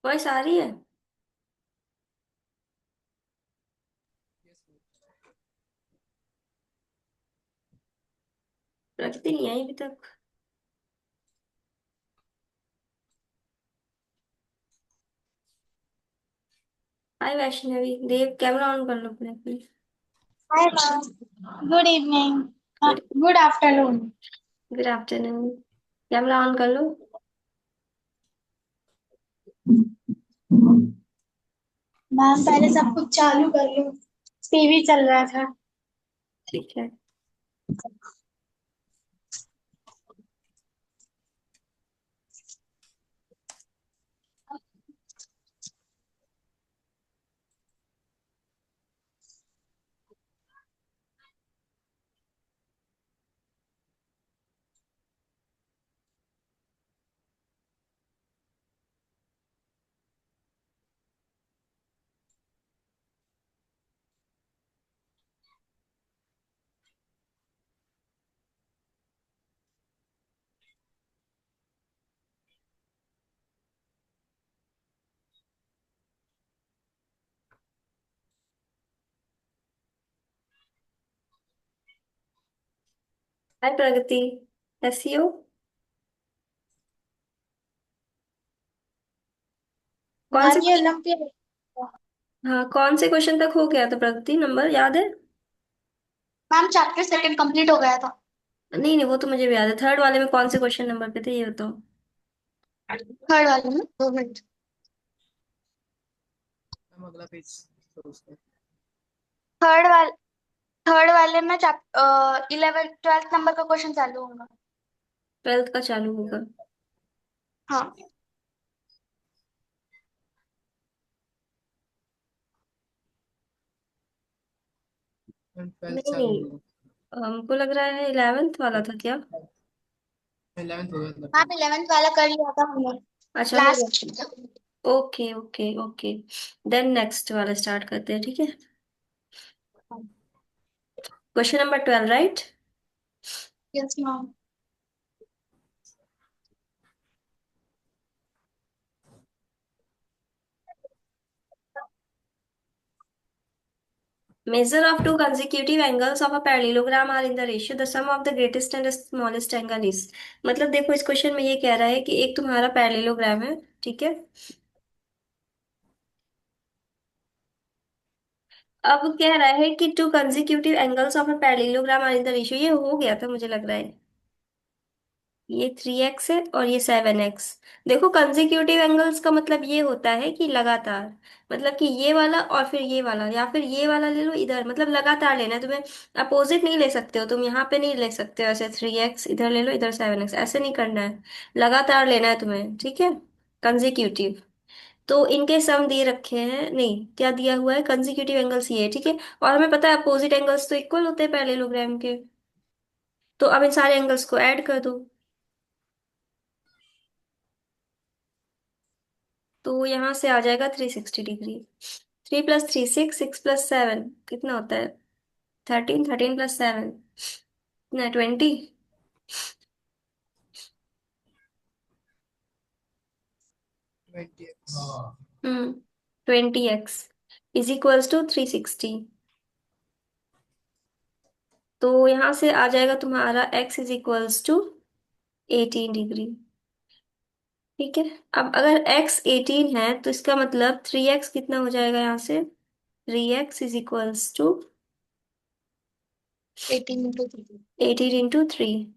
Voice आ रही है? प्रकृति नहीं आई अभी तक। हाय वैष्णवी, देव कैमरा ऑन कर लो अपने अपने। Hi, ma'am. Good evening. Good Good afternoon. Good afternoon. Camera on कर लो। मैम पहले सब कुछ चालू कर लो। टीवी चल रहा था। ठीक है। हाय प्रगति, कैसी हो? कौन से मैम ये क्वेश्चन? ओलंपियड। हाँ, कौन से क्वेश्चन तक हो गया था प्रगति? नंबर याद है? मैम चैप्टर सेकंड कंप्लीट हो गया था। नहीं नहीं, वो तो मुझे भी याद है। थर्ड वाले में कौन से क्वेश्चन नंबर पे थे ये बताओ। थर्ड वाले में 2 मिनट। मैम अगला पेज तो उसका। थर्ड वाले थर्ड वाले में चैप्टर 11th 12th नंबर का क्वेश्चन चालू होगा। ट्वेल्थ का चालू होगा। हाँ। मैम ट्वेल्थ नहीं चालू नहीं, होगा। हमको लग रहा है इलेवेंथ वाला था क्या? 11th हो गया मैम लगभग। 11th वाला कर लिया था हमने। अच्छा, हो गया। Last. Okay okay okay. Then next वाला स्टार्ट करते हैं, ठीक है। Question number 12, right? Yes ma'am. Measure of two consecutive angles of a parallelogram are in the ratio the sum of the greatest and the smallest angle is। मतलब देखो, इस question में ये कह रहा है कि एक तुम्हारा पैरेललोग्राम है, ठीक है। अब कह रहा है कि two consecutive angles of a parallelogram are in the ratio. ये हो गया था मुझे लग रहा है। ये 3x है और ये 7x। देखो, कंसेक्यूटिव एंगल्स का मतलब ये होता है कि लगातार। मतलब कि ये वाला और फिर ये वाला, या फिर ये वाला ले लो इधर, मतलब लगातार लेना है तुम्हें। अपोजिट नहीं ले सकते हो तुम, यहाँ पे नहीं ले सकते हो ऐसे 3x इधर ले लो इधर 7x, ऐसे नहीं करना है। लगातार लेना है तुम्हें, ठीक है। कंसेक्यूटिव। तो इनके सम दिए रखे हैं, नहीं क्या दिया हुआ है, कंसेक्यूटिव एंगल्स ये है, ठीक है। और हमें पता है अपोजिट एंगल्स तो इक्वल होते हैं पैरेललोग्राम के। तो अब इन सारे एंगल्स को ऐड कर दो। तो यहाँ से आ जाएगा 360 डिग्री। 3 + 3 6, 6 + 7 कितना होता है? 13, 13 + 7 कितना? 20। 20x। हम्म। 20x = 360। तो यहाँ से आ जाएगा तुम्हारा x = 18 डिग्री। ठीक है। अब अगर x 18 है तो इसका मतलब 3x कितना हो जाएगा यहाँ से? 3x = 18 × 3। 18 × 3,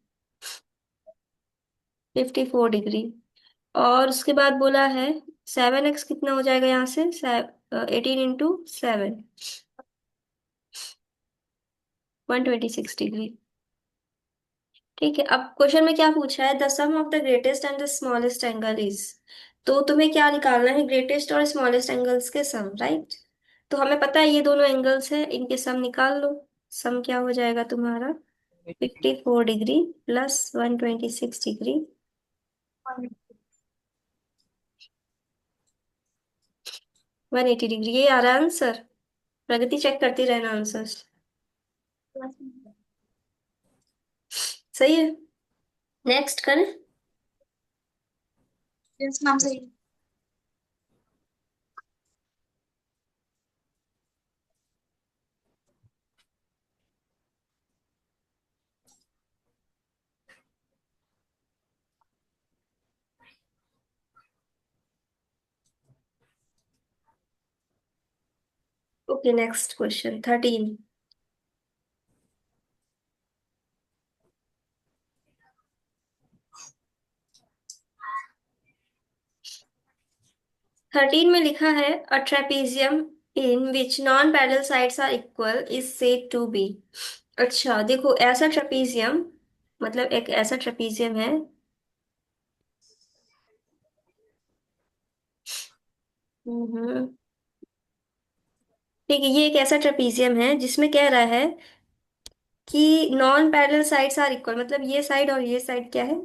54 डिग्री। और उसके बाद बोला है 7x कितना हो जाएगा यहाँ से? 18 × 7, 126 डिग्री। ठीक है। अब क्वेश्चन में क्या पूछा है? The sum of the greatest and the smallest angle is. तो तुम्हें क्या निकालना है? ग्रेटेस्ट और स्मॉलेस्ट एंगल्स के सम, राइट। तो हमें पता है ये दोनों एंगल्स हैं, इनके सम निकाल लो। सम क्या हो जाएगा तुम्हारा? 54 डिग्री प्लस 126 डिग्री। 180 डिग्री। ये आ रहा है आंसर। प्रगति चेक करती रहना आंसर। सही है। नेक्स्ट करें। यस मैम सही। Okay, next question 13। 13 में लिखा है a trapezium in which non parallel sides are equal is said to be. अच्छा देखो, ऐसा ट्रेपेजियम, मतलब एक ऐसा ट्रेपेजियम है। हम्म। ठीक है, ये एक ऐसा ट्रेपेजियम है जिसमें कह रहा है कि non parallel sides are equal, मतलब ये साइड और ये साइड क्या है,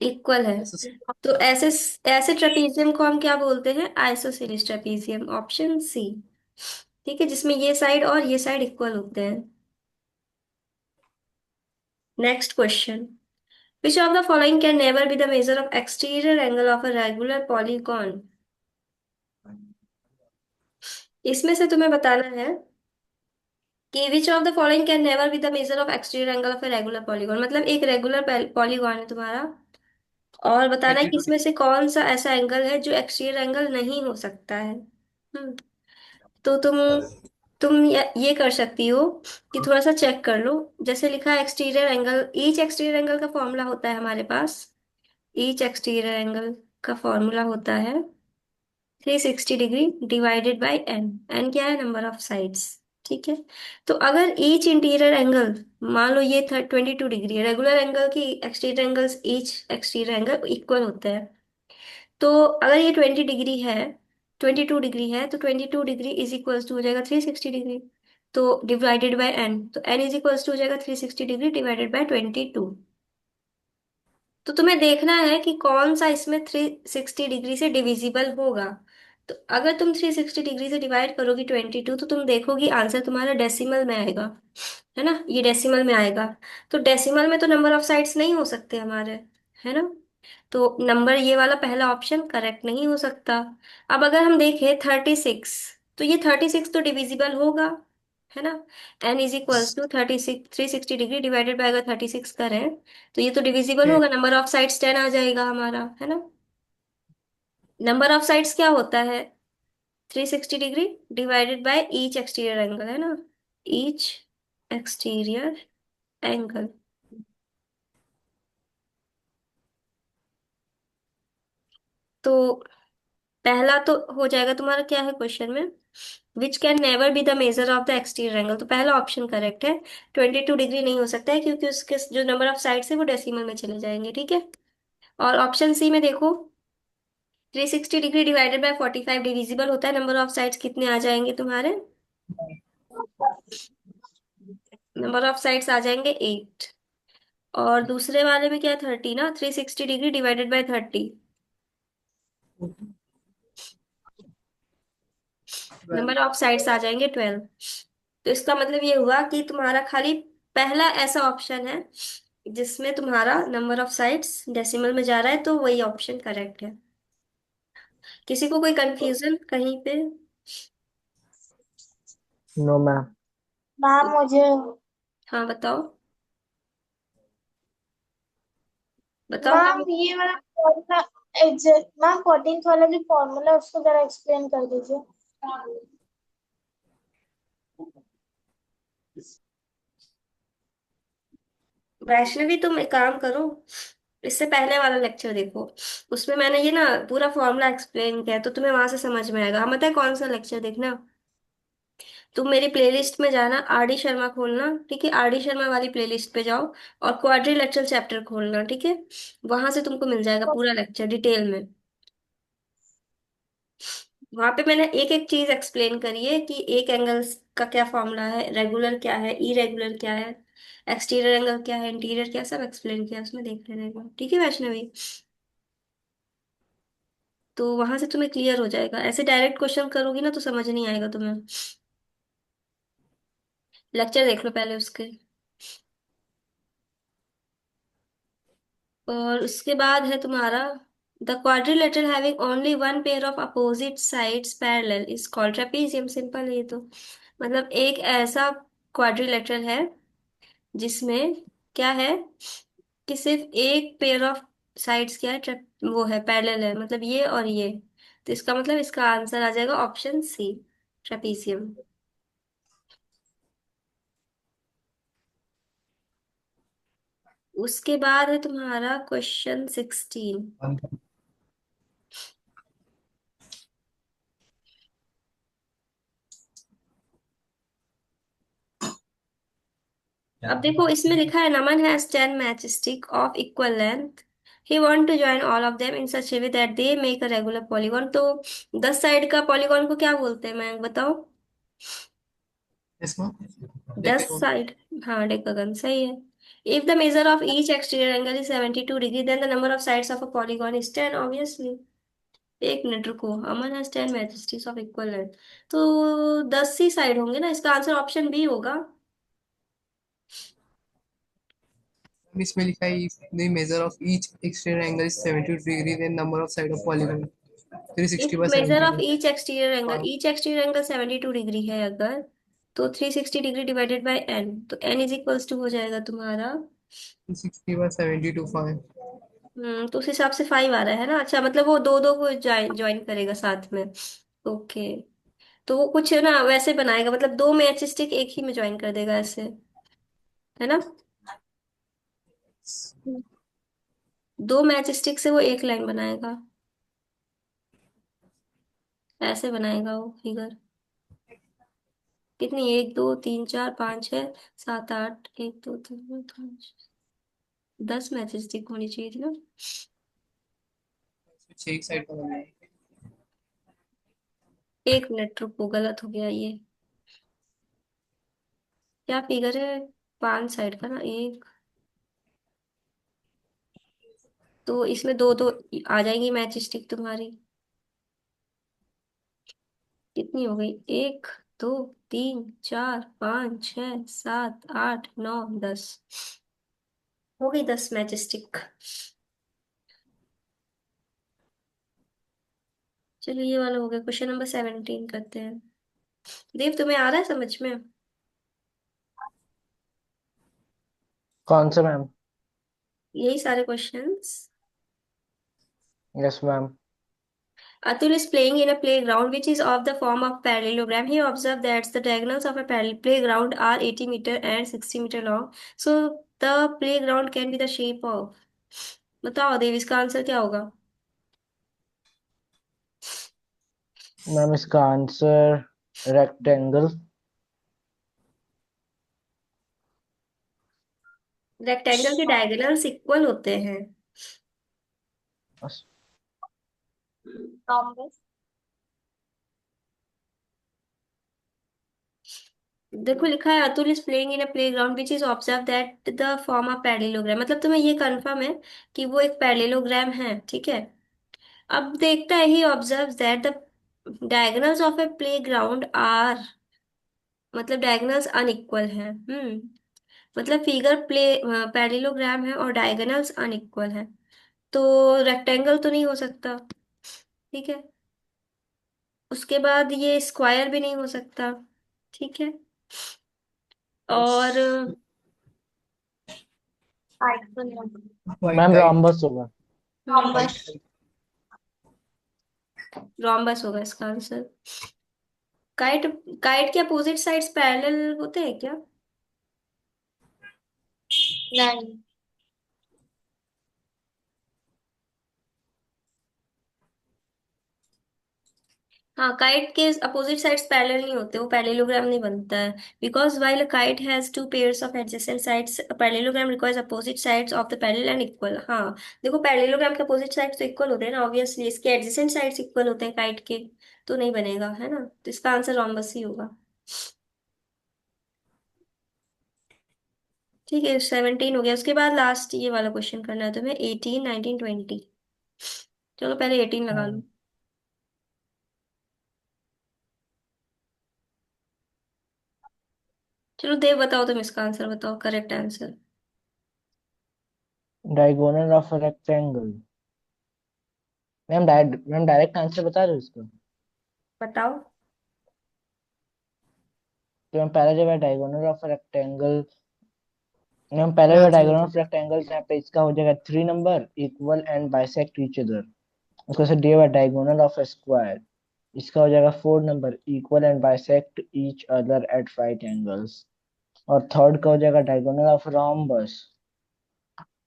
इक्वल है। तो ऐसे ऐसे ट्रेपेजियम को हम क्या बोलते हैं, आइसोसेलेस ट्रेपेजियम, ऑप्शन सी। ठीक है, जिसमें ये साइड और ये साइड इक्वल होते हैं। Next question, which of the following can never be the measure of exterior angle of a regular polygon. इसमें से तुम्हें बताना है कि which of the following can never be the measure of exterior angle of a regular polygon, मतलब एक regular polygon है तुम्हारा, और बताना है कि इसमें से कौन सा ऐसा एंगल है जो एक्सटीरियर एंगल नहीं हो सकता है। तो तुम ये कर सकती हो कि थोड़ा सा चेक कर लो। जैसे लिखा है exterior angle, each exterior angle का फॉर्मूला होता है हमारे पास। ईच एक्सटीरियर एंगल का फॉर्मूला होता है 360 degree divided by n. N क्या है, नंबर ऑफ साइड्स। ठीक है, तो अगर ईच इंटीरियर एंगल, मान लो ये 22 डिग्री है, रेगुलर एंगल की exterior angles each exterior angle equal होते हैं। तो अगर ये 20 डिग्री है, 22 डिग्री है, तो 22 डिग्री इज इक्वल्स टू हो जाएगा 360 डिग्री। तो डिवाइडेड बाय एन, तो एन इज इक्वल्स टू हो जाएगा 360 डिग्री डिवाइडेड बाय 22। तो तुम्हें देखना है कि कौन सा इसमें 360 डिग्री से डिविजिबल होगा। तो अगर तुम 360 डिग्री से डिवाइड करोगी 22, तो तुम देखोगी आंसर तुम्हारा डेसिमल में आएगा, है ना, ये डेसिमल में आएगा। तो डेसिमल में तो नंबर ऑफ साइड्स नहीं हो सकते हमारे, है ना। तो नंबर ये वाला पहला ऑप्शन करेक्ट नहीं हो सकता। अब अगर हम देखें 36, तो ये 36 तो डिविजिबल होगा, है ना। N is equals to 36, 360 degree divided by, अगर 36 करें तो ये तो डिविजिबल होगा, नंबर ऑफ साइड्स 10 आ जाएगा हमारा, है ना। नंबर ऑफ साइड्स क्या होता है, 360 degree divided by each exterior angle, है ना, ईच एक्सटीरियर एंगल। तो पहला तो हो जाएगा तुम्हारा, क्या है क्वेश्चन में, which can never be the measure of the exterior angle, तो पहला ऑप्शन करेक्ट है। 22 डिग्री नहीं हो सकता है क्योंकि उसके जो नंबर ऑफ साइड्स है वो डेसिमल में चले जाएंगे, ठीक है। और ऑप्शन सी में देखो, 360 डिग्री डिवाइडेड बाय 45 डिविजिबल होता है, नंबर ऑफ साइड्स कितने आ जाएंगे तुम्हारे, नंबर ऑफ साइड्स आ जाएंगे 8। और दूसरे वाले में क्या है, 30 ना, 360 degree divided by 30, number of sides आ जाएंगे 12। तो इसका मतलब ये हुआ कि तुम्हारा खाली पहला ऐसा ऑप्शन है जिसमें तुम्हारा नंबर ऑफ साइड्स डेसिमल में जा रहा है, तो वही ऑप्शन करेक्ट है। किसी को कोई कंफ्यूजन कहीं पे। No ma'am. मैम मुझे हाँ बताओ, बताओ मैम मैम। ये वाला फॉर्मूला एग्जैक्ट मैम 14th वाला जो फॉर्मूला है उसको जरा एक्सप्लेन कर दीजिए। वैष्णवी तुम एक काम करो, इससे पहले वाला लेक्चर देखो, उसमें मैंने ये ना पूरा फॉर्मूला एक्सप्लेन किया है, तो तुम्हें वहां से समझ में आएगा। हम बताए कौन सा लेक्चर देखना, तुम मेरी प्लेलिस्ट में जाना, आर डी शर्मा खोलना, ठीक है, आर डी शर्मा वाली प्लेलिस्ट पे जाओ और क्वाड्रिलेटरल चैप्टर खोलना, ठीक है। वहां से तुमको मिल जाएगा पूरा लेक्चर डिटेल में। वहां पे मैंने एक एक चीज एक्सप्लेन करी है कि एक एंगल का क्या फॉर्मूला है, रेगुलर क्या है, इरेगुलर क्या है, एक्सटीरियर एंगल क्या है, इंटीरियर क्या, सब एक्सप्लेन किया उसमें, देख लेना एक बार, ठीक है वैष्णवी। तो वहां से तुम्हें क्लियर हो जाएगा, ऐसे डायरेक्ट क्वेश्चन करोगी ना तो समझ नहीं आएगा तुम्हें। लेक्चर देख लो पहले उसके। और उसके बाद है तुम्हारा, the quadrilateral having only one pair of opposite sides parallel is called trapezium, simple है ये तो। मतलब एक ऐसा क्वाड्रिलेटरल है जिसमें क्या है कि सिर्फ एक पेयर ऑफ साइड्स क्या है, वो है पैरेलल है, मतलब ये और ये। तो इसका मतलब इसका आंसर आ जाएगा ऑप्शन सी। ट्रेपीजियम। उसके बाद है तुम्हारा क्वेश्चन 16। अब देखो इसमें लिखा है Naman has 10 match stick of equal length. He want to join all of them in such a way that they make a regular polygon. तो 10 साइड का पॉलीगॉन को क्या बोलते हैं, मैं बताओ। इसमें 10 डेकेगोन। साइड। हाँ डेकागन सही है। If the measure of each exterior angle is 72 degree then the number of sides of a polygon is 10 obviously. एक मिनट रुको, Aman has 10 match sticks of equal length. तो 10 ही साइड होंगे ना, इसका आंसर ऑप्शन बी होगा। इसमें लिखा है if the measure of each exterior angle is 72 degree then number of side of polygon if 360 by measure of 72। हाँ, ईच एक्सटीरियर एंगल 72 डिग्री है अगर, तो 360 डिग्री डिवाइडेड बाय एन, तो एन इज इक्वल्स टू हो जाएगा तुम्हारा। 360 by 72 5। तो उस हिसाब से 5 आ रहा है ना। अच्छा मतलब वो दो दो को ज्वाइन करेगा साथ में। ओके। तो वो कुछ ना वैसे बनाएगा, मतलब दो मैच स्टिक एक ही में ज्वाइन कर देगा ऐसे, है ना। दो मैच स्टिक से वो एक लाइन बनाएगा, ऐसे बनाएगा वो फिगर। कितनी, एक दो तीन चार पाँच छः सात आठ, एक दो तीन चार पाँच, 10 मैच स्टिक होनी चाहिए थी ना। छह एक साइड का बना है। एक मिनट रुको, गलत हो गया ये। क्या फिगर है, 5 साइड का ना एक। तो इसमें दो दो आ जाएंगी मैच स्टिक तुम्हारी। कितनी हो गई, एक दो तीन चार पाँच छः सात आठ नौ 10। हो गई 10 मैच स्टिक। चलिए ये वाला हो गया, क्वेश्चन नंबर 17 करते हैं। देव तुम्हें आ रहा है समझ में। कौन सा मैम? यही सारे questions. Yes ma'am. Atul is playing in a playground which is of the form of parallelogram. He observed that the diagonals of a playground are 80 meter and 60 meter long. So the playground can be the shape of। बताओ देव इसका answer क्या होगा। Ma'am इसका answer rectangle. Rectangle के diagonals equal होते हैं। Rhombus. देखो लिखा है Atul is playing in a playground which is observe that the form of parallelogram, मतलब तुम्हें ये कंफर्म है कि वो एक पैरेललोग्राम है, ठीक है। अब देखता है he observe that the diagonals of a playground are, मतलब डायगोनल्स अनइक्वल है। मतलब फिगर पैरेललोग्राम है और डायगोनल्स अनइक्वल है, तो रेक्टेंगल तो नहीं हो सकता, ठीक है। उसके बाद ये स्क्वायर भी नहीं हो सकता, ठीक है। और हाइट तो नहीं होगी। White ma'am kite. रॉम्बस होगा। हम्म वाइट रॉम्बस। काइट। रोम्बस होगा इसका आंसर। काइट, काइट के अपोजिट साइड्स पैरेलल होते हैं क्या। नहीं। हाँ काइट के अपोजिट साइड्स पैरेलल नहीं होते, वो पैरेललोग्राम नहीं बनता है। Because while a kite has two pairs of adjacent sides parallelogram requires opposite sides of the parallel and equal. हाँ देखो पैरेललोग्राम के अपोजिट साइड्स तो इक्वल होते हैं ना ऑब्वियसली, इसके एडजेसेंट साइड्स इक्वल होते हैं काइट के, तो नहीं बनेगा, है ना। तो इसका आंसर रोम्बस ही होगा। ठीक है 17 हो गया। उसके बाद लास्ट ये वाला क्वेश्चन करना है तुम्हें, 18 19 20। चलो पहले 18 लगा लो। चलो देव बताओ, तुम इसका आंसर बताओ, correct answer. Diagonal of rectangle. Ma'am direct answer बता रहे हो इसका? बताओ। तो मैम पहला जो है डायगोनल ऑफ रेक्टेंगल, मैम पहला क्या जो आंसर डायगोनल होता ऑफ रेक्टेंगल यहाँ पे इसका हो जाएगा 3 number equal and bisect each other. उसको से दिया हुआ डायगोनल ऑफ स्क्वायर, इसका हो जाएगा 4 number, equal and bisect each other at right angles. और थर्ड का हो जाएगा डायगोनल ऑफ रोम्बस।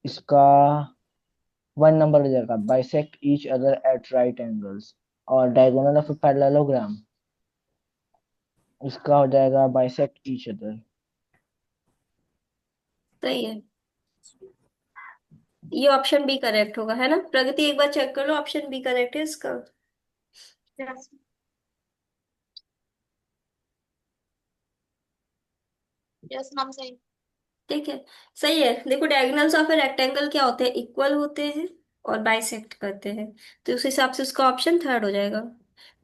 इसका 1 नंबर हो जाएगा, bisect each other at right angles. और डायगोनल ऑफ पैरेललोग्राम, इसका हो जाएगा बाइसेक्ट ईच अदर। सही है, ये ऑप्शन बी करेक्ट होगा, है ना प्रगति? एक बार चेक कर लो, ऑप्शन बी करेक्ट है इसका। यस। यस मैम सही। ठीक है, सही है। देखो डायगोनल्स ऑफ ए रेक्टेंगल क्या होते हैं, इक्वल होते हैं और बाइसेक्ट करते हैं, तो उस हिसाब से उसका ऑप्शन थर्ड हो जाएगा।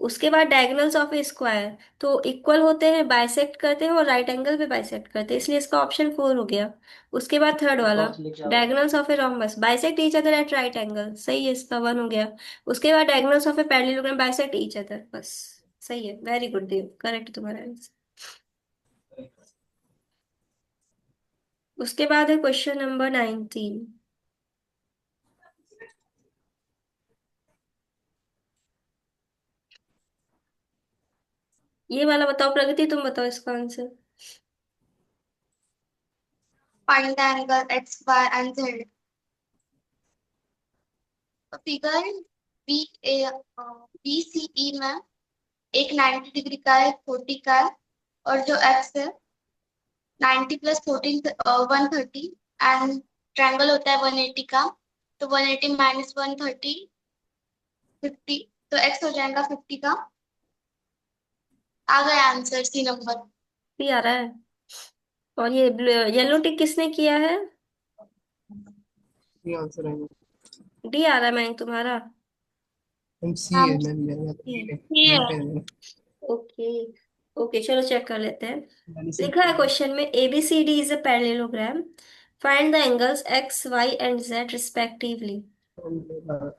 उसके बाद डायगोनल्स ऑफ ए स्क्वायर, तो इक्वल होते हैं, बाइसेक्ट करते हैं और राइट एंगल पे बाइसेक्ट करते हैं, इसलिए इसका ऑप्शन फोर हो गया। उसके बाद थर्ड वाला, diagonals of a rhombus bisect each other at right angle, सही है, इसका वन हो गया। उसके बाद diagonals of a parallelogram bisect each other, बस। सही है, वेरी गुड देव, करेक्ट तुम्हारा आंसर। उसके बाद है क्वेश्चन नंबर 19। ये वाला बताओ प्रगति, तुम बताओ इसका answer. Find the angle x y and z. Figure B A B C E में एक 90 डिग्री का है, 40 का है, और जो एक्स है 90 प्लस 14 130, एंड ट्रायंगल होता है 180 का, तो 180 माइनस 130 50, तो एक्स हो जाएगा 50 का। आ गया आंसर, सी नंबर। भी आ रहा है। और ये येलो टिक किसने किया है? ये आंसर है। डी आ रहा है मैंने तुम्हारा। मैम सी है हम मैम, मेरा बी है, ये बी पे है। ओके, ओके चलो चेक कर लेते हैं। मैंने सी लिखा है किया क्वेश्चन में, ABCD is a parallelogram, find the angles x y and z respectively. है।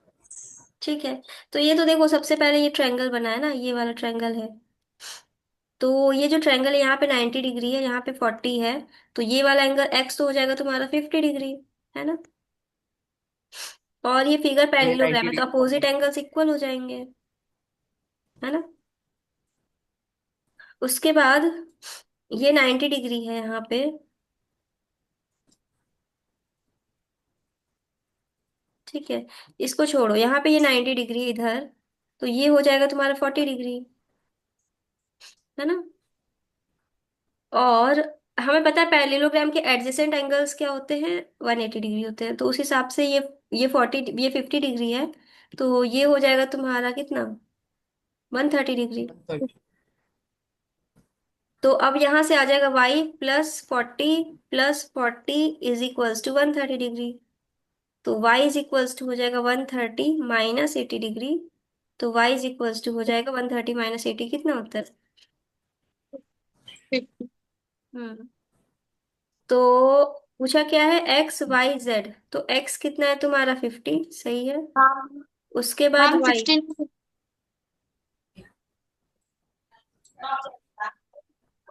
ठीक है, तो ये तो देखो सबसे पहले ये ट्रायंगल बना है ना, ये वाला ट्रायंगल है। तो ये जो ट्रायंगल है यहाँ पे 90 डिग्री है, यहाँ पे 40 है, तो ये वाला एंगल एक्स तो हो जाएगा तुम्हारा 50 डिग्री, है ना? और ये फिगर ये पैरेललोग्राम 90 है, तो डिग्री अपोजिट 40। एंगल्स इक्वल हो जाएंगे, है ना? उसके बाद ये 90 डिग्री है यहाँ पे, ठीक है। इसको छोड़ो, यहाँ पे ये 90 डिग्री इधर, तो ये हो जाएगा तुम्हारा 40 डिग्री, है ना? और हमें पता है पैरेललोग्राम के एडजेसेंट एंगल्स क्या होते हैं, 180 डिग्री होते हैं, तो उस हिसाब से ये 40, ये 50 डिग्री है, तो ये हो जाएगा तुम्हारा कितना, 130 डिग्री। 130। तो अब यहाँ से आ जाएगा y +40 +40 is equals to 130 degree, तो y इज इक्वल्स टू हो जाएगा 130 -80 डिग्री, तो y इज इक्वल्स टू हो जाएगा 130 -80, कितना होता है? हम्म तो पूछा क्या है, XYZ, तो x कितना है तुम्हारा 50, सही है। हाँ उसके बाद मैम y, 15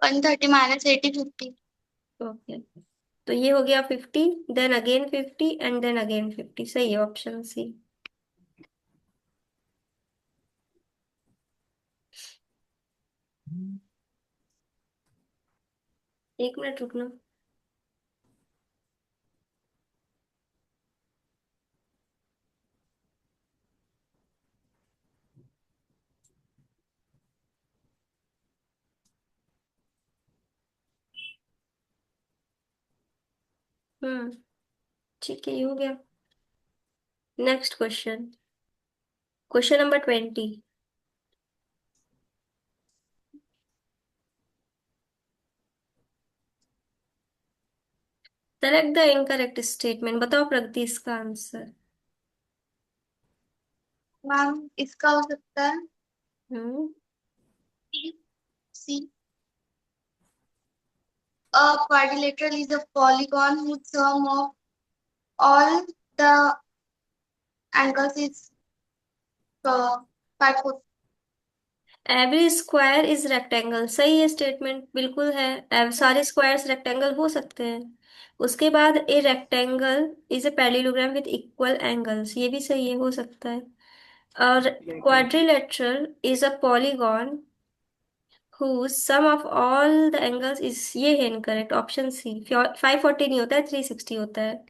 130 माइनस 80 50। ओके, तो ये हो गया 50, then again 50 and then again 50, सही है, ऑप्शन सी। एक मिनट रुकना। हम्म ठीक है, ये हो गया। Next question, question number 20। Select the incorrect statement, बताओ प्रगति इसका आंसर। मैम इसका हो सकता है हम्म सी। A quadrilateral is a polygon whose sum of all the angles is 540। Every square is rectangle, सही है स्टेटमेंट, बिल्कुल है। सारे स्क्वायर्स रेक्टेंगल हो सकते हैं। उसके बाद a rectangle is a parallelogram with equal angles, ये भी सही है, हो सकता है। और quadrilateral is a polygon whose sum of all the angles is, ये है इनकरेक्ट, ऑप्शन सी। 540 नहीं होता है, 360 होता है।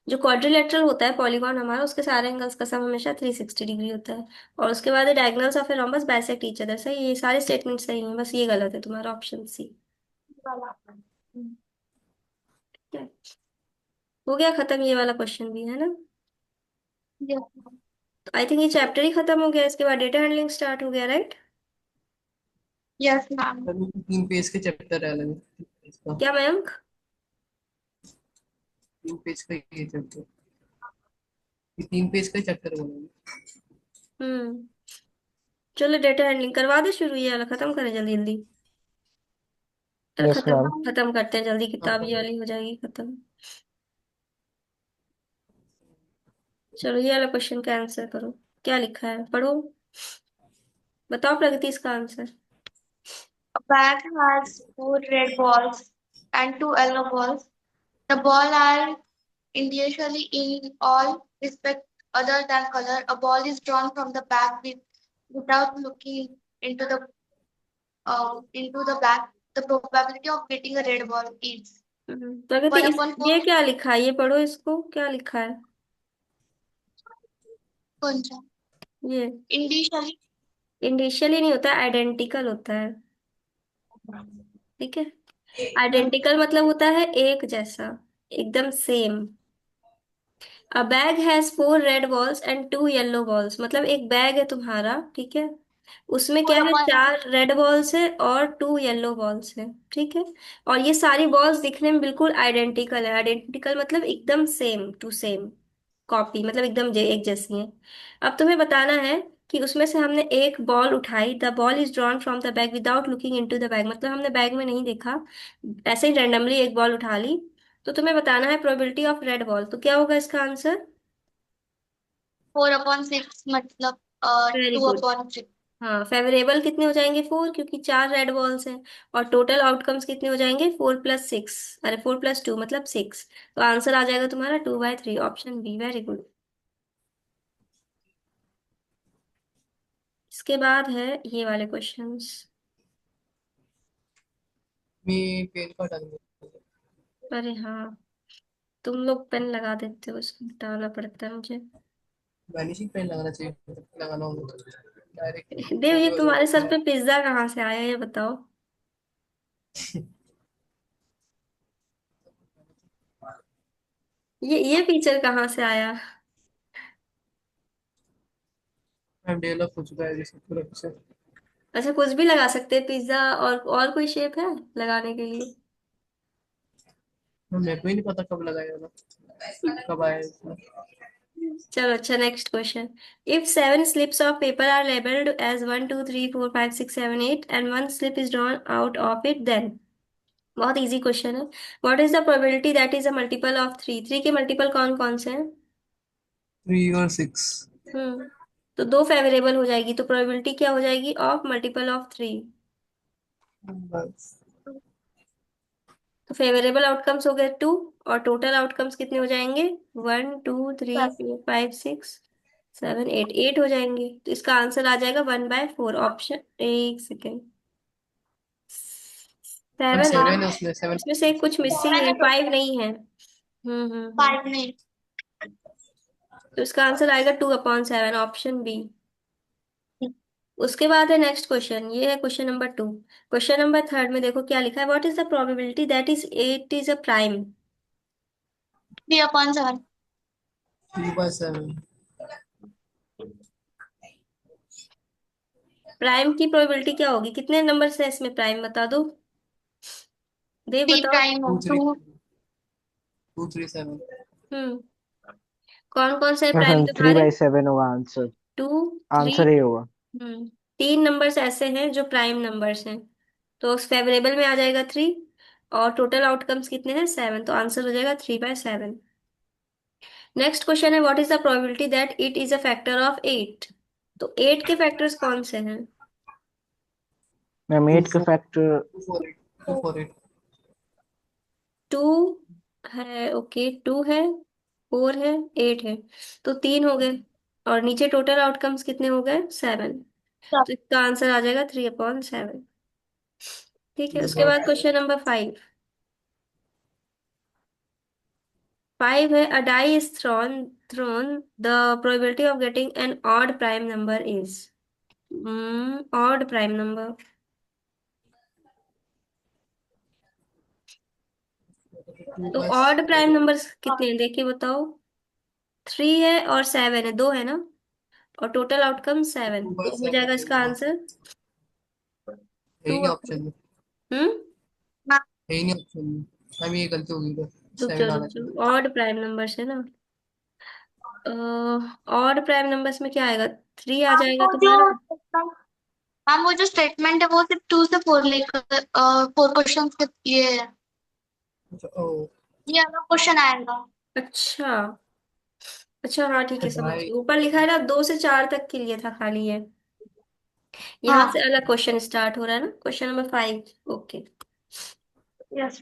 जो क्वाड्रिलेटरल होता है पॉलीगॉन हमारा, उसके सारे एंगल्स का सम हमेशा 360 डिग्री होता है। और उसके बाद diagonals of a rhombus bisect each other. सही, ये सारे स्टेटमेंट सही हैं, बस ये गलत है तुम्हारा, ऑप्शन सी। हो गया खत्म ये वाला क्वेश्चन भी, है ना? Yes, तो आई थिंक ये चैप्टर ही खत्म हो गया, इसके बाद डेटा हैंडलिंग स्टार्ट हो गया, राइट? yes, ma'am. अभी 3 पेज के चैप्टर है अलग इसका। क्या मयंक? 3 पेज का ये चैप्टर, ये 3 पेज का चैप्टर बनेगा। हम्म। चलो डेटा हैंडलिंग करवा दे शुरू, ये वाला खत्म करें जल्दी जल्दी। चलो यस खत्म मैम। खत्म करते हैं जल्दी, हाँ किताब ये हाँ। वाली हो जाएगी खत्म। चलो ये वाला क्वेश्चन का आंसर करो। क्या लिखा है, पढ़ो। बताओ प्रगति इसका answer. A bag has four red balls and two yellow balls. The ball are individually in all respect other than color. A ball is drawn from the bag without looking into the bag. The probability of getting a red ball is Pragati one इस, upon four. ये क्या लिखा है, ये पढ़ो इसको, क्या लिखा है कौन सा? ये? Individually. इंडिशियली नहीं होता, आइडेंटिकल होता है। ठीक है, आइडेंटिकल मतलब होता है एक जैसा, एकदम same. A bag has 4 red balls and 2 yellow balls, मतलब एक बैग है तुम्हारा, ठीक है, उसमें Four क्या है, upon 4 रेड बॉल्स है और 2 येलो बॉल्स है, ठीक है। और ये सारी बॉल्स दिखने में बिल्कुल आइडेंटिकल है। आइडेंटिकल मतलब एकदम सेम टू सेम, कॉपी मतलब एकदम एक जैसी है। अब तुम्हें बताना है कि उसमें से हमने एक बॉल उठाई, the ball is drawn from the bag without looking into the bag, मतलब हमने बैग में नहीं देखा, ऐसे ही रैंडमली एक बॉल उठा ली। तो तुम्हें बताना है प्रोबेबिलिटी ऑफ रेड बॉल, तो क्या होगा इसका आंसर? 4/6 मतलब very too good. Upon three हाँ, फेवरेबल कितने हो जाएंगे, 4, क्योंकि 4 रेड बॉल्स हैं। और टोटल आउटकम्स कितने हो जाएंगे, 4+6, अरे 4+2 मतलब 6। तो आंसर आ जाएगा तुम्हारा 2/3, ऑप्शन बी। Very good. इसके बाद है ये वाले क्वेश्चंस। मैं पेन का हटा दूंगा। अरे हाँ, तुम लोग पेन लगा देते हो, इसको हटाना पड़ता है मुझे। वैनिशिंग पेन लगाना चाहिए, लगाना होगा डायरेक्ट देव, वो ये भी हो तुम्हारे जाता सर है। पे पिज्जा कहाँ से आया, ये बताओ। ये फीचर कहाँ से आया? मैम डेवलप हो चुका है जैसे पूरा से। अच्छा, कुछ भी लगा सकते हैं पिज्जा, और कोई शेप है लगाने के लिए? मेरे को ही नहीं पता कब लगाया था, कब आया इसमें। चलो अच्छा, next question. If 7 slips of paper are labelled as 1 2 3 4 5 6 7 8 and one slip is drawn out of it, then, बहुत इजी क्वेश्चन है। What is the probability that is a multiple of 3? 3 के मल्टीपल कौन कौन से हैं? 3 और 6। हम्म। तो दो फेवरेबल हो जाएगी, तो प्रोबेबिलिटी क्या हो जाएगी ऑफ मल्टीपल ऑफ 3? बस। तो फेवरेबल आउटकम्स हो गए 2, और टोटल आउटकम्स कितने हो जाएंगे, 1 2 3 4 5 6 7 8, 8 हो जाएंगे। तो इसका आंसर आ जाएगा 1/4, ऑप्शन, एक सेकेंड, और 7 है ना? 7 है उसमें, 7। इसमें से कुछ मिसिंग सेवन है, है 5 टोटल नहीं है। फाइव नहीं तो इसका आंसर आएगा 2/7, ऑप्शन बी। उसके बाद है नेक्स्ट क्वेश्चन, ये है क्वेश्चन नंबर 2। क्वेश्चन नंबर 3 में देखो क्या लिखा है, what is the probability that is 8 is a prime? 3/7 3/7। Prime की प्रोबेबिलिटी क्या होगी, कितने नंबर से इसमें प्राइम, बता दो। देव थ्री बताओ। प्राइम हो टू थ्री टू 2 3 7। हम्म। कौन कौन सा है प्राइम मैम थ्री तुम्हारे? बाई सेवन होगा आंसर। 2, 3। आंसर ये होगा। 3 नंबर्स ऐसे हैं जो प्राइम नंबर्स हैं, तो फेवरेबल में आ जाएगा 3, और टोटल आउटकम्स कितने हैं, 7, तो आंसर हो जाएगा 3/7। नेक्स्ट क्वेश्चन है, what is the probability that it is a factor of 8? तो 8 के फैक्टर्स कौन से हैं? मैम टू 8 का फोर फैक्टर 2 4 8 2 4 8। 2 है, ओके, 2 है, 4 है, 8 है, तो 3 हो गए। और नीचे टोटल आउटकम्स कितने हो गए? 7। तो इसका आंसर आ जाएगा 3/7। ठीक है, उसके बाद क्वेश्चन नंबर 5। 5 है, a die is thrown the probability of getting an odd prime number is. Odd prime number. Two तो बाय ऑड प्राइम नंबर्स कितने हैं देखिए बताओ। 3 है और 7 है, 2 है ना। और टोटल आउटकम 7, टू बाय तो हो जाएगा इसका सेवन आंसर है 2। ही नहीं ऑप्शन में, हम्म। है ही नहीं ऑप्शन में। मैम ये गलती होगी, तो रुक जाओ 7 रुक आना चाहिए। जाओ, ऑड प्राइम नंबर्स है ना। ऑड प्राइम नंबर्स में क्या आएगा? 3 आ जाएगा वो जो तुम्हारा। मैम वो जो स्टेटमेंट है वो सिर्फ 2 से 4 लेकर 4 क्वेश्चन के ये है। अच्छा, ओ ये अलग क्वेश्चन आएगा। अच्छा। अच्छा हाँ ठीक है, समझ ढाई। गई। ऊपर लिखा है ना 2 से 4 तक के लिए था खाली ये। यहाँ से हाँ। अलग क्वेश्चन स्टार्ट हो रहा है ना, क्वेश्चन नंबर 5। ओके। यस।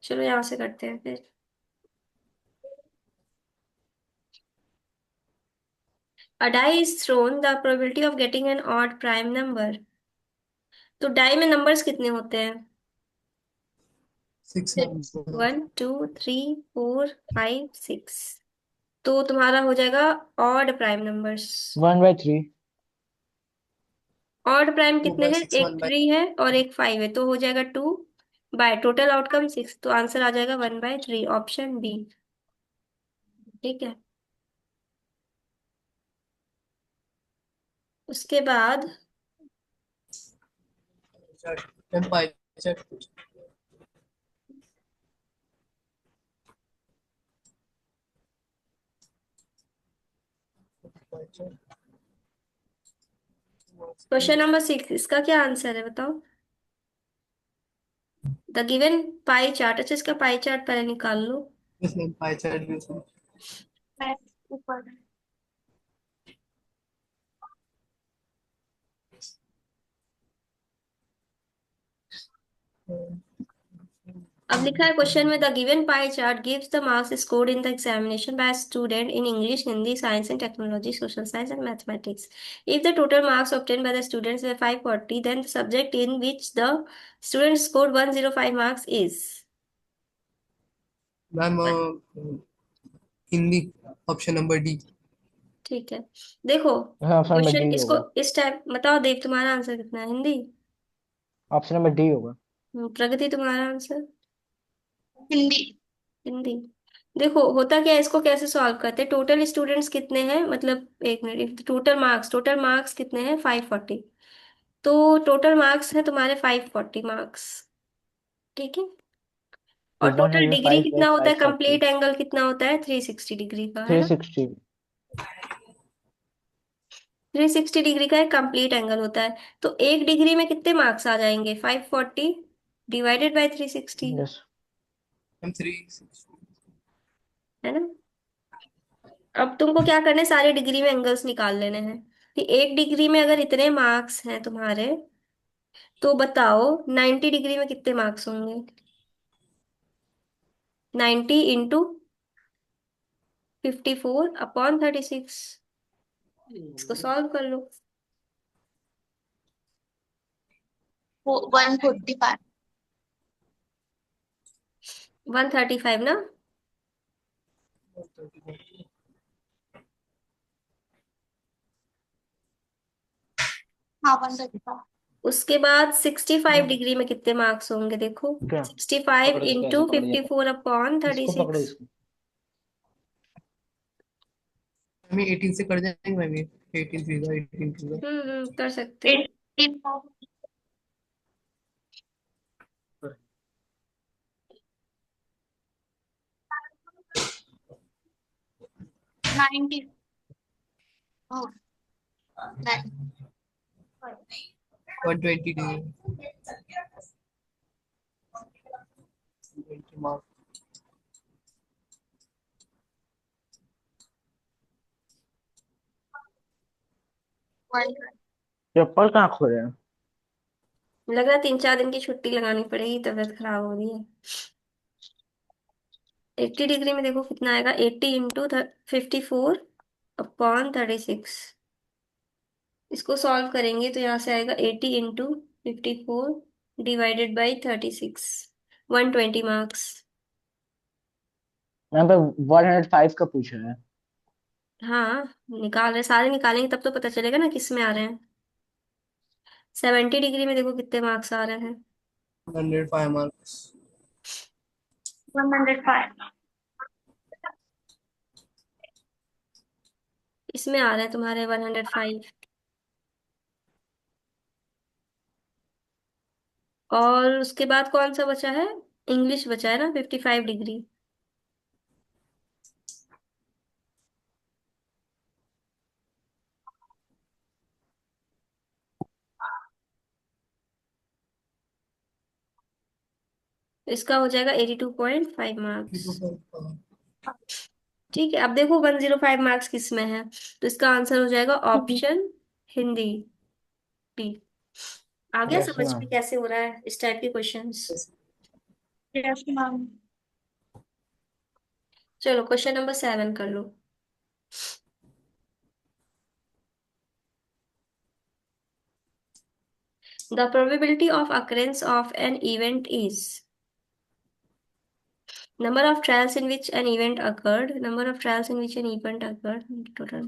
चलो यहाँ से करते हैं फिर। A die is thrown, the probability of getting an odd prime number। तो डाई में नंबर्स कितने होते हैं? 6 6। नंबर। 1 2 3 4 5 6। तो तुम्हारा हो जाएगा odd prime numbers. 1/3। Odd prime two कितने बाय हैं? सिक्स एक वन बाय 3 है और एक 5 है, तो हो जाएगा 2 बाय टोटल आउटकम 6, तो आंसर आ जाएगा 1/3, ऑप्शन बी। ठीक है, उसके बाद ma'am pie chart. Pie chart. Question number 6, इसका क्या आंसर है बताओ। The given pie chart. अच्छा, इसका पाई चार्ट पहले निकाल लो। यस मैम, पाई चार्ट भी उसमें। ऊपर। अब लिखा है क्वेश्चन में, the given pie chart gives the marks scored in the examination by student in English, Hindi, science and technology, social science and mathematics. If the total marks obtained by the students were 540, then the subject in which the student scored 105 marks is। Ma'am Hindi, option number D. ठीक है, देखो हाँ, option number question D इसको होगा। इस type बताओ। देव, तुम्हारा answer कितना है? हिंदी। ऑप्शन नंबर डी होगा। प्रगति, तुम्हारा आंसर? हिंदी। हिंदी। देखो होता क्या है, इसको कैसे सॉल्व करते हैं। टोटल स्टूडेंट्स कितने हैं, मतलब एक मिनट, टोटल मार्क्स कितने हैं? 540। तो टोटल मार्क्स है तुम्हारे 540 मार्क्स। ठीक है। तो और one total hundred degree five by कितना होता है? फाइव फोर्टी कंप्लीट एंगल कितना होता है? 360 डिग्री का, है थ्री ना। सिक्सटी 360 डिग्री का एक कंप्लीट एंगल होता है। तो 1 डिग्री में कितने मार्क्स आ जाएंगे? 540 डिवाइडेड बाई 360, यस। मैम 3। है ना। अब तुमको क्या करना है, सारे डिग्री में एंगल्स निकाल लेने हैं कि 1 डिग्री में अगर इतने मार्क्स हैं तुम्हारे, तो बताओ 90 डिग्री में कितने मार्क्स होंगे? 90 इंटू 54/36। इसको सॉल्व कर लो। वो 145। 135 ना। हाँ 135। उसके बाद 65 डिग्री में कितने मार्क्स होंगे देखो। क्या 65 पकड़ो इसको, ऐसे इंटू पकड़ो, ये फिफ्टी पकड़ो, फोर अपॉन थर्टी इसको पकड़ो सिक्स इसको। मैम 18 से कर जाएंगे मैम, ये 18 थ्री जा 18 थ्री जा। कर सकते हो। 90। 120 डिग्री, 20 मार्क। चप्पल कहाँ खो रहे हैं? लग रहा है 3-4 दिन की छुट्टी लगानी पड़ेगी, तबीयत खराब हो रही है। 80 डिग्री में देखो कितना आएगा, 80 × 54/36। इसको सॉल्व करेंगे तो यहाँ से आएगा 80 × 54 डिवाइडेड बाई 36, 120 मार्क्स। यहाँ पे 105 का पूछा है। हाँ, निकाल रहे, सारे निकालेंगे तब तो पता चलेगा ना किस में आ रहे हैं। 70 डिग्री में देखो कितने मार्क्स आ रहे हैं। 105 marks. 105। इसमें आ रहे हैं तुम्हारे 105। और उसके बाद कौन सा बचा है? इंग्लिश बचा है ना, 55 डिग्री। इसका हो जाएगा 82.5 मार्क्स। 3 to 4. ठीक है, अब देखो 105 मार्क्स किस में है, तो इसका आंसर हो जाएगा ऑप्शन हिंदी, बी। आ गया यस समझ मैम। में कैसे हो रहा है इस टाइप के क्वेश्चंस? Yes. Yes ma'am. चलो क्वेश्चन नंबर 7 कर लो। The probability of occurrence of an event is number of trials in which an event occurred, number of trials in which an event occurred, total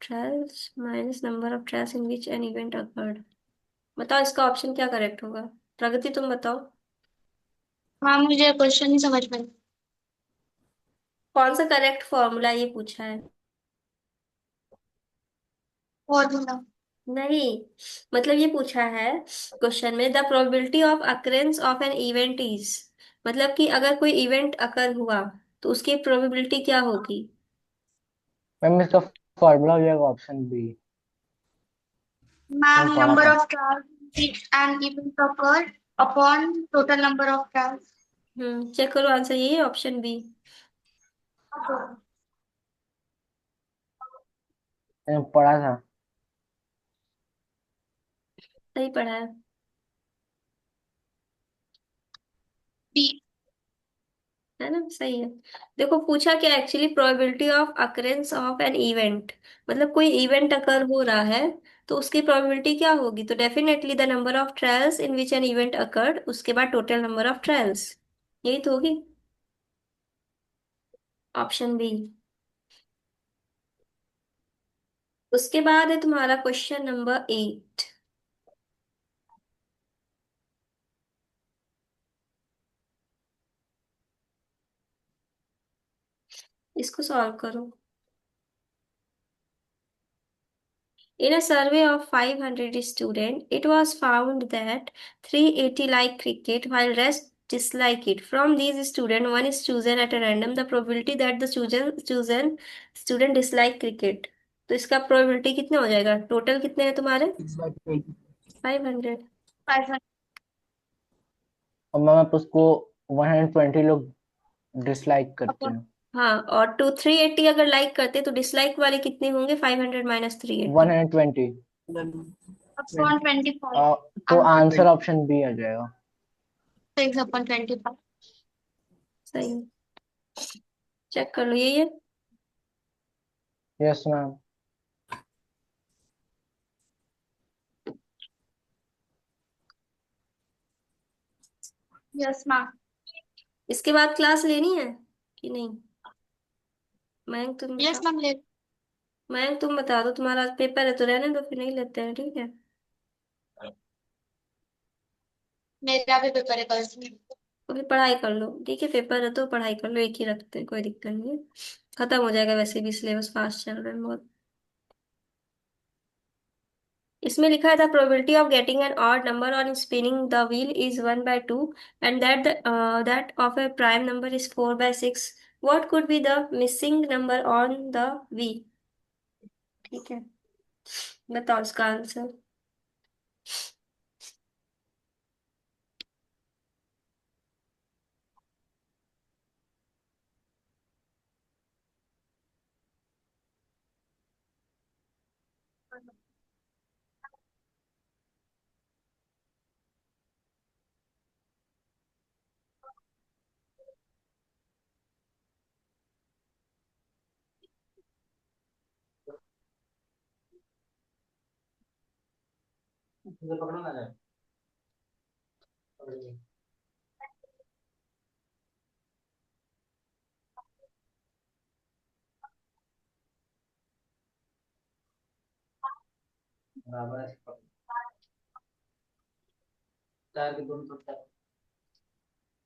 trials minus number of trials in which an event occurred। बताओ इसका option क्या correct होगा? प्रगति तुम बताओ। हाँ, मुझे question नहीं समझ में। कौन सा करेक्ट फॉर्मूला ये पूछा है? फॉर्मूला। नहीं, मतलब ये पूछा है क्वेश्चन में, the probability of occurrence of an event is, मतलब कि अगर कोई इवेंट अकर हुआ तो उसकी प्रोबेबिलिटी क्या होगी। मैम इसका फॉर्मूला हो जाएगा ऑप्शन बी। मैम, मैंने पढ़ा नंबर था। Of trials which an event occurred upon total number of trials. Check करो, आंसर यही है, ऑप्शन बी। मैंने पढ़ा था। सही पढ़ा है। बी। है ना, सही है। देखो पूछा क्या actually, probability of occurrence of an event, मतलब कोई इवेंट अकर हो रहा है तो उसकी प्रोबेबिलिटी क्या होगी, तो definitely the number of trials in which N event occurred, उसके बाद टोटल नंबर ऑफ ट्रायल्स, यही तो होगी, ऑप्शन बी। उसके बाद है तुम्हारा क्वेश्चन नंबर 8। इसको सॉल्व करो। In a survey of 500 students, it was found that 380 like cricket while rest dislike it. From these students, one is chosen at a random. The probability that the chosen student dislike cricket. तो इसका probability कितना हो जाएगा? Total कितने हैं तुम्हारे? 6/20. 500। 500। और ma'am आप उसको 120 लोग डिसलाइक करते अपॉन हैं। हाँ, और 380 अगर लाइक करते तो डिसलाइक वाले कितने होंगे? 500 - 380। 120। Then upon 20. 25। तो आंसर आंसर 20. ऑप्शन बी आ जाएगा। 6 अपॉन 25। सही है, चेक कर लो, यही है। Yes ma'am. Yes ma'am. इसके बाद क्लास लेनी है कि नहीं? मयंक तुम यस बताओ। मैम ले। मयंक तुम बता दो, तुम्हारा आज पेपर है तो रहने दो, फिर नहीं लेते हैं, ठीक है? मेरा भी पेपर है कल से। तो फिर पढ़ाई कर लो, ठीक है, पेपर है तो पढ़ाई कर लो, एक ही रखते हैं, कोई दिक्कत नहीं है। खत्म हो जाएगा, वैसे भी सिलेबस फास्ट चल रहा है बहुत। इसमें लिखा है था probability of getting an odd number on spinning the wheel is 1/2, and that of A prime number is 4/6। What could be the missing number on the wheel? ठीक है, बताओ इसका आंसर।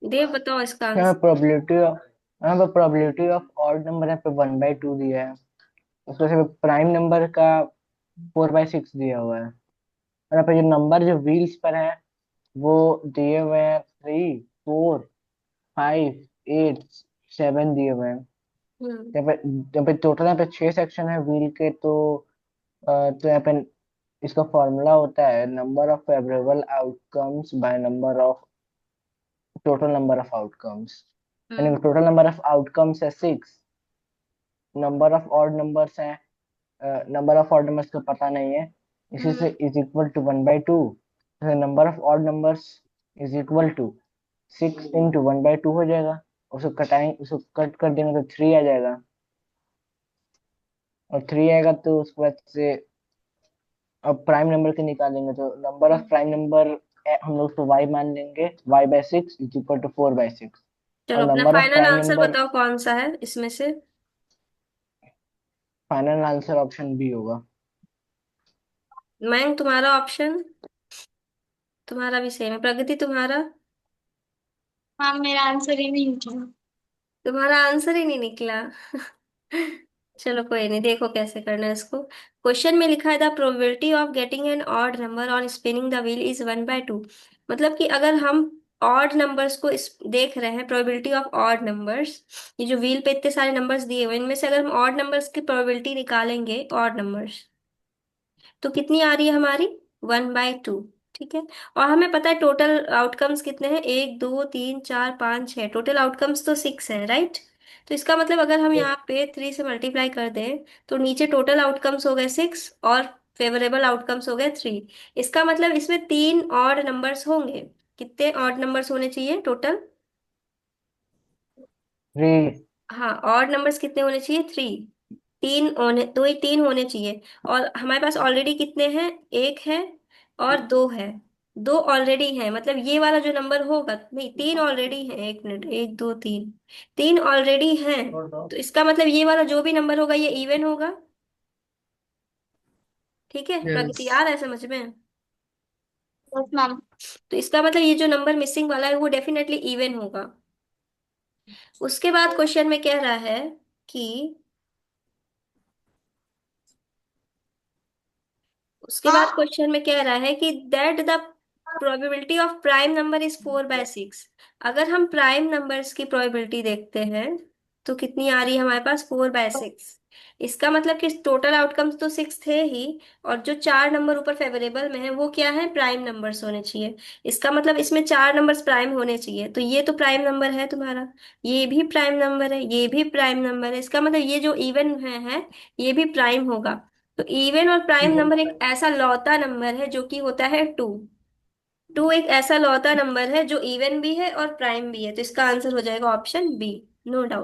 देव बताओ इसका यहाँ आंसर। प्रोबेबिलिटी ऑफ यहाँ पे probability of odd number है पे 1/2 दिया है। उसमें से प्राइम नंबर का 4/6 दिया हुआ है। और यहाँ पे जो नंबर जो व्हील्स पर है वो दिए हुए हैं 3, 4, 5, 8, 7 दिए हुए हैं। हम्म। यहाँ पे टोटल यहाँ पे 6 सेक्शन है व्हील के। तो यहाँ पे इसका फॉर्मूला होता है number of favourable outcomes by number of total number of outcomes. यानी hmm. Total number of outcomes है 6, नंबर ऑफ ऑड नंबर्स है, नंबर ऑफ ऑड नंबर्स का पता नहीं है, इसी से hmm. Is equal to 1/2। Number of odd numbers is equal to 6 × 1/2 हो जाएगा। उसको कट कर देंगे तो 3 आ जाएगा। और 3 आएगा तो उसके बाद से अब प्राइम नंबर के निकालेंगे तो नंबर ऑफ प्राइम नंबर हम लोग उसको y मान लेंगे। y/6 is equal to 4/6। और चलो अपना number of final prime answer number, बताओ कौन सा है इसमें से। फाइनल आंसर ऑप्शन बी होगा। मैं तुम्हारा ऑप्शन, तुम्हारा भी सेम है। प्रगति तुम्हारा, मैम मेरा आंसर ही नहीं निकला। तुम्हारा आंसर ही नहीं निकला। चलो कोई नहीं, देखो कैसे करना है इसको। क्वेश्चन में लिखा है the probability of getting an odd number on spinning the wheel is 1/2। मतलब कि अगर हम ऑड नंबर्स को इस देख रहे हैं, प्रोबेबिलिटी ऑफ ऑड नंबर्स, ये जो व्हील पे इतने सारे नंबर्स दिए हुए हैं, इनमें से अगर हम ऑड नंबर्स की प्रोबेबिलिटी निकालेंगे, ऑड नंबर्स, तो कितनी आ रही है हमारी? 1/2। ठीक है। और हमें पता है टोटल आउटकम्स कितने हैं, 1, 2, 3, 4, 5, 6, टोटल आउटकम्स तो 6 हैं, राइट। तो इसका मतलब अगर हम यहाँ पे 3 से मल्टीप्लाई कर दें तो नीचे टोटल आउटकम्स हो गए 6 और फेवरेबल आउटकम्स हो गए 3। इसका मतलब इसमें 3 ऑड नंबर्स होंगे। कितने ऑड नंबर्स होने चाहिए टोटल? 3। हाँ, ऑड नंबर्स कितने होने चाहिए? 3। तीन होने, दो ही 3 होने चाहिए। और हमारे पास ऑलरेडी कितने हैं? एक है और दो है। दो ऑलरेडी है, मतलब ये वाला जो नंबर होगा, नहीं, 3 ऑलरेडी है। एक मिनट, 1, 2, 3, 3 ऑलरेडी है। तो इसका मतलब ये वाला जो भी नंबर होगा ये इवन होगा। ठीक है, प्रगति आ Yes. रहा है समझ में? Yes ma'am. तो इसका मतलब ये जो नंबर मिसिंग वाला है वो डेफिनेटली इवन होगा। उसके बाद क्वेश्चन में कह रहा है कि, उसके बाद हाँ। क्वेश्चन में कह रहा है कि that the probability of prime number is 4/6। अगर हम प्राइम नंबर्स की प्रोबेबिलिटी देखते हैं तो कितनी आ रही है हमारे पास? 4/6। इसका मतलब कि टोटल आउटकम्स तो 6 थे ही, और जो 4 नंबर ऊपर फेवरेबल में है वो क्या है? प्राइम नंबर्स होने चाहिए। इसका मतलब इसमें 4 नंबर्स प्राइम होने चाहिए। तो ये तो प्राइम नंबर है तुम्हारा, ये भी प्राइम नंबर है, ये भी प्राइम नंबर है। इसका मतलब ये जो इवन है ये भी प्राइम होगा। तो इवन और प्राइम नंबर एक ऐसा लौता नंबर है जो कि होता है 2। 2 एक ऐसा लौता नंबर है जो इवन भी है और प्राइम भी है। तो इसका आंसर हो जाएगा ऑप्शन बी, नो डाउट।